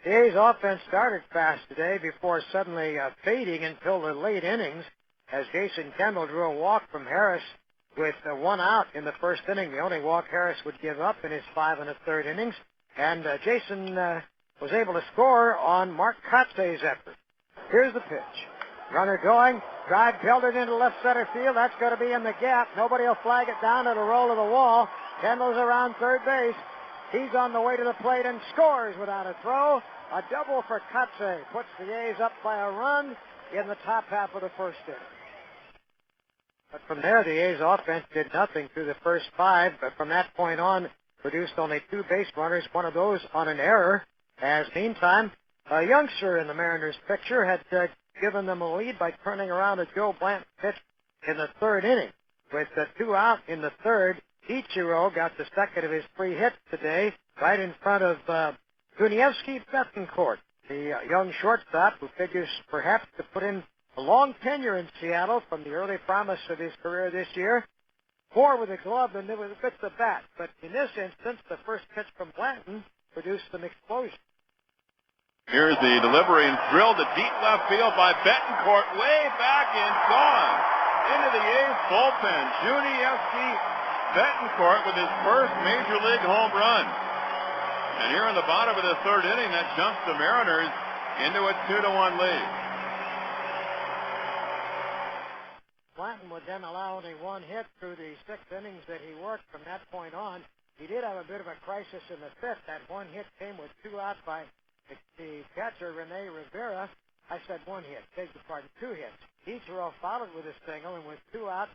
The A's offense started fast today before suddenly fading until the late innings as Jason Kendall drew a walk from Harris with one out in the first inning, the only walk Harris would give up in his 5 1/3 innings. And Jason was able to score on Mark Kotze's effort. Here's the pitch. Runner going, drive belted into left center field. That's going to be in the gap. Nobody will flag it down. It'll roll to the wall. Kendall's around third base. He's on the way to the plate and scores without a throw. A double for Kotze puts the A's up by a run in the top half of the first inning. But from there, the A's offense did nothing through the first 5. But from that point on, produced only 2 base runners, one of those on an error. As meantime, a youngster in the Mariners' picture had given them a lead by turning around a Joe Blanton pitch in the 3rd inning. With 2 out in the 3rd, Ichiro got the second of his 3 hits today, right in front of Guniewski Betancourt, the young shortstop who figures perhaps to put in a long tenure in Seattle from the early promise of his career this year. More with a glove than with the bat, but in this instance, the first pitch from Blanton produced some explosion. Here's the delivery and drilled to deep left field by Betancourt, way back and gone into the A's bullpen. Guniewski Betancourt with his first major league home run. And here in the bottom of the 3rd inning, that jumps the Mariners into a 2-1 lead. Blanton would then allow only 1 hit through the 6 innings that he worked from that point on. He did have a bit of a crisis in the 5th. That 1 hit came with 2 out by the catcher, Rene Rivera. I said 1 hit. Beg your pardon, 2 hits. Ichiro followed with a single, and with 2 out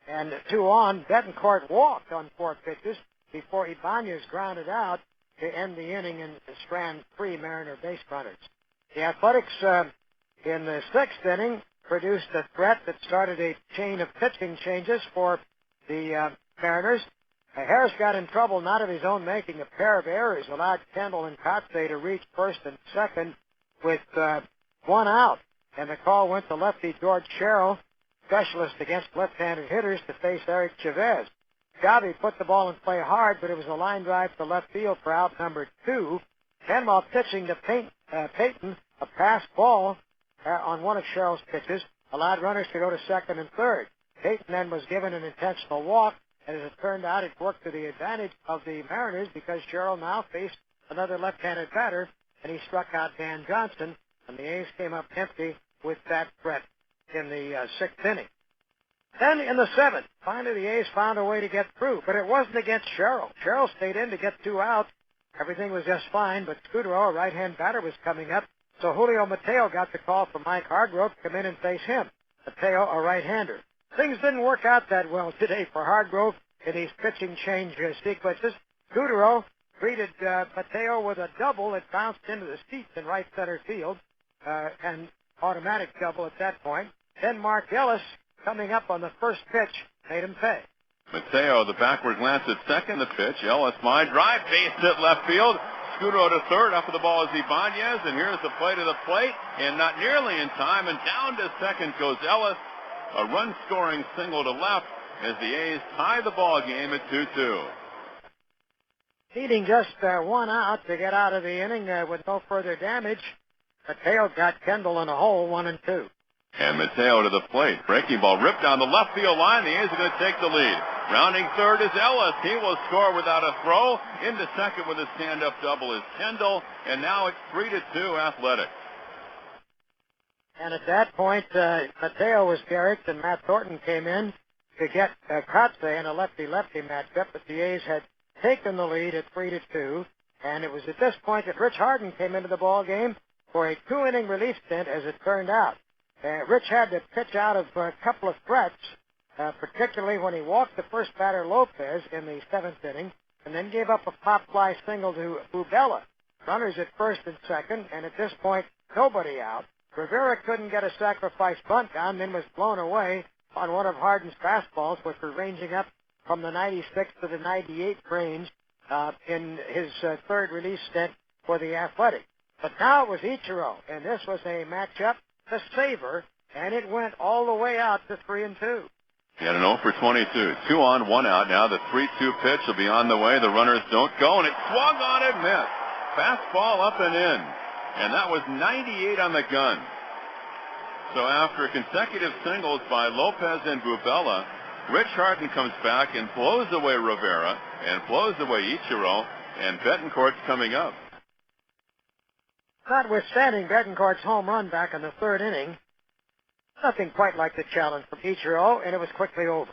and 2 on, Betancourt walked on 4 pitches before Ibanez grounded out to end the inning and strand 3 Mariner base runners. The Athletics in the 6th inning produced a threat that started a chain of pitching changes for the Mariners. Harris got in trouble, not of his own making. A pair of errors allowed Kendall and Kotze to reach first and second with 1 out. And the call went to lefty George Sherrill, specialist against left-handed hitters, to face Eric Chavez. Gavi put the ball in play hard, but it was a line drive to left field for out number 2. Then while pitching to Payton, a pass ball on one of Sherrill's pitches allowed runners to go to second and third. Payton then was given an intentional walk. And as it turned out, it worked to the advantage of the Mariners because Sherrill now faced another left-handed batter, and he struck out Dan Johnson, and the A's came up empty with that threat in the 6th inning. Then in the 7th, finally the A's found a way to get through, but it wasn't against Sherrill. Sherrill stayed in to get 2 out. Everything was just fine, but Scudero, a right-hand batter, was coming up, so Julio Mateo got the call from Mike Hargrove to come in and face him. Mateo, a right-hander. Things didn't work out that well today for Hargrove in these pitching change sequences. Scudero greeted Mateo with a double that bounced into the seats in right center field, and automatic double at that point. Then Mark Ellis, coming up on the first pitch, made him pay. Mateo, the backward glance at second, the pitch. Ellis, line drive, base hit left field. Scudero to third. Up for the ball is Ibanez, and here's the play to the plate, and not nearly in time, and down to second goes Ellis. A run-scoring single to left as the A's tie the ball game at 2-2. Needing just 1 out to get out of the inning with no further damage, Mateo got Kendall in a hole, 1-2. And Mateo to the plate. Breaking ball ripped down the left field line. The A's are going to take the lead. Rounding third is Ellis. He will score without a throw. Into second with a stand-up double is Kendall. And now it's 3-2 Athletics. And at that point, Mateo was carried, and Matt Thornton came in to get Kotze in a lefty-lefty matchup, but the A's had taken the lead at 3-2, and it was at this point that Rich Harden came into the ball game for a 2-inning relief stint, as it turned out. Rich had to pitch out of a couple of threats, particularly when he walked the first batter, Lopez, in the 7th inning, and then gave up a pop-fly single to Bubella. Runners at first and second, and at this point, nobody out. Rivera couldn't get a sacrifice bunt down, then was blown away on one of Harden's fastballs, which were ranging up from the 96 to the 98 range in his third release stint for the Athletics. But now it was Ichiro, and this was a matchup to savor, and it went all the way out to 3-2. He had an 0 for 22. 2 on, 1 out. Now the 3-2 pitch will be on the way. The runners don't go, and it swung on and missed. Fastball up and in. and that was 98 on the gun. So after consecutive singles by Lopez and Bubella, Rich Harden comes back and blows away Rivera and blows away Ichiro, and Betancourt's coming up. Notwithstanding Betancourt's home run back in the third inning, nothing quite like the challenge from Ichiro, and it was quickly over.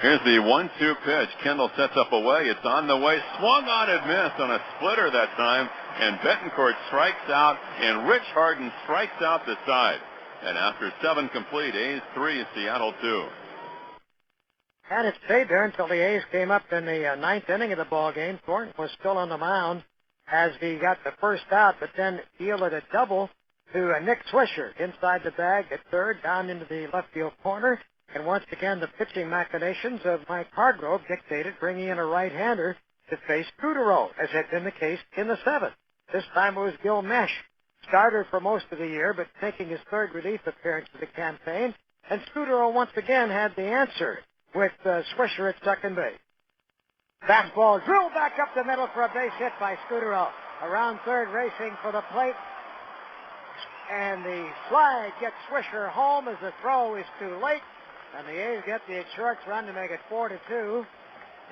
Here's the 1-2 pitch. Kendall sets up away. It's on the way. Swung on and missed on a splitter that time, and Betancourt strikes out, and Rich Harden strikes out the side. And after 7 complete, A's 3, Seattle 2. And it stayed there until the A's came up in the ninth inning of the ball game. Thornton was still on the mound as he got the first out, but then yielded a double to Nick Swisher inside the bag at third, down into the left field corner. And once again, the pitching machinations of Mike Hargrove dictated bringing in a right-hander to face Scudero, as had been the case in the seventh. This time it was Gil Mesh, starter for most of the year, but making his third relief appearance of the campaign. And Scudero once again had the answer with Swisher at second base. Fastball drilled back up the middle for a base hit by Scudero. Around third, racing for the plate. And the slide gets Swisher home as the throw is too late. And the A's get the short run to make it 4-2.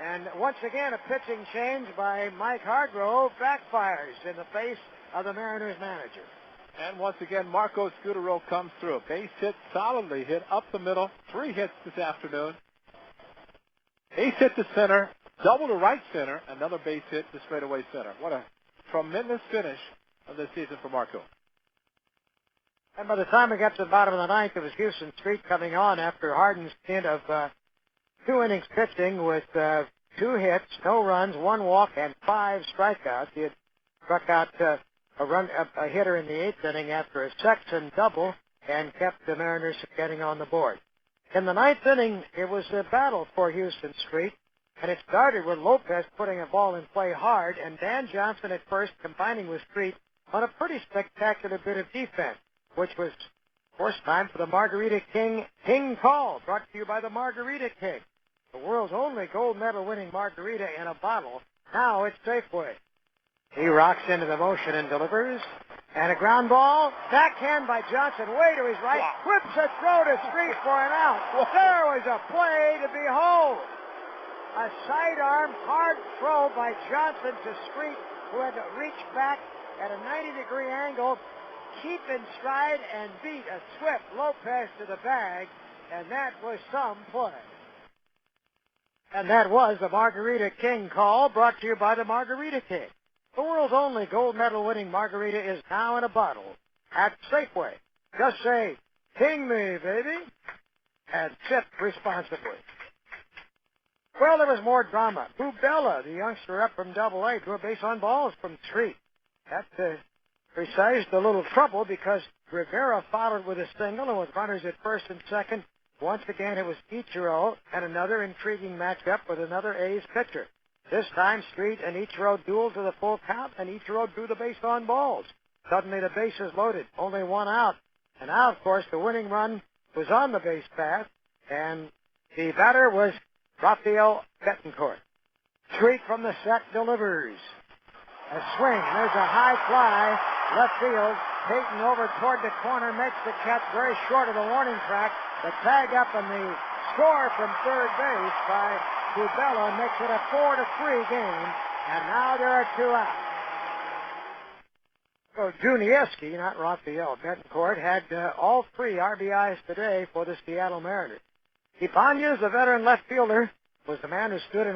And once again, a pitching change by Mike Hargrove backfires in the face of the Mariners manager. And once again, Marco Scudero comes through. Base hit, solidly hit up the middle. 3 hits this afternoon. Base hit to center, double to right center, another base hit to straightaway center. What a tremendous finish of this season for Marco. And by the time we got to the bottom of the ninth, it was Houston Street coming on after Harden's stint of 2 innings pitching with 2 hits, no runs, 1 walk, and 5 strikeouts. He had struck out a hitter in the 8th inning after a Sexton double and kept the Mariners getting on the board. In the 9th inning, it was a battle for Houston Street, and it started with Lopez putting a ball in play hard, and Dan Johnson at first combining with Street on a pretty spectacular bit of defense, which was, of course, time for the Margarita King Call, brought to you by the Margarita King, the world's only gold medal-winning margarita in a bottle. Now it's Safeway. He rocks into the motion and delivers. And a ground ball, backhand by Johnson, way to his right, whips a throw to Street for an out. There was a play to behold. A sidearm hard throw by Johnson to Street, who had to reach back at a 90-degree angle, keep in stride, and beat a swift Lopez to the bag, and that was some play. And that was the Margarita King Call, brought to you by the Margarita King. The world's only gold medal-winning margarita is now in a bottle at Safeway. Just say, King me, baby, and sip responsibly. Well, there was more drama. Bubella, the youngster up from Double-A, drew a base on balls from Street. That presaged a little trouble because Rivera followed with a single, and with runners at first and second, once again it was Ichiro and another intriguing matchup with another A's pitcher. This time, Street and Ichiro dueled to the full count, and Ichiro drew the base on balls. Suddenly, the bases loaded, only 1 out. And now, of course, the winning run was on the base path, and the batter was Rafael Betancourt. Street from the set delivers. A swing. There's a high fly. Left field. Payton over toward the corner makes the catch very short of the warning track. The tag up and the score from third base by Bubella makes it a 4-3 game, and now there are 2 out. So Junieski, not Rafael Betancourt, had all 3 RBIs today for the Seattle Mariners. Ibanez, the veteran left fielder, was the man who stood in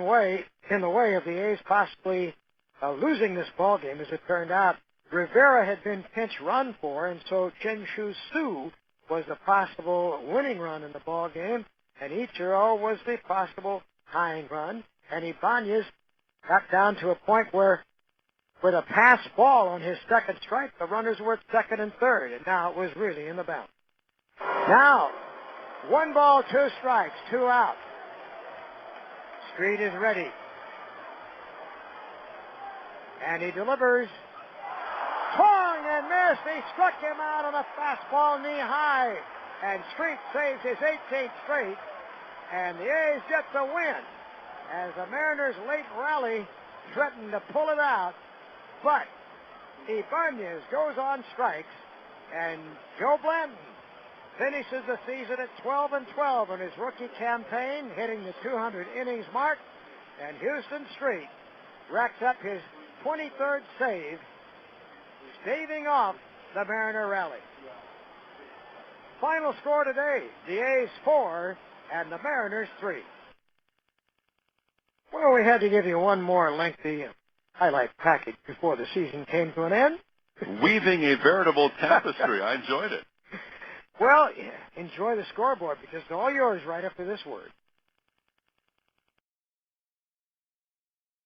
the way of the A's possibly losing this ball game, as it turned out. Rivera had been pinch run for, and so Chen-Shu Su was the possible winning run in the ball game, and Ichiro was the possible tying run, and Ibanez got down to a point where, with a pass ball on his second strike, the runners were at second and third, and now it was really in the bounce. Now, 1 ball, 2 strikes, 2 out. Street is ready. And he delivers. Swung and missed. He struck him out on a fastball knee high. And Street saves his 18th straight. And the A's get the win as the Mariners' late rally threatened to pull it out. But Ibanez goes on strikes, and Joe Blanton finishes the season at 12-12 in his rookie campaign, hitting the 200 innings mark, and Houston Street racks up his 23rd save, staving off the Mariner rally. Final score today, the A's 4 and the Mariners 3. Well, we had to give you one more lengthy highlight package before the season came to an end. Weaving a veritable tapestry. I enjoyed it. Well, enjoy the scoreboard because it's all yours right after this word.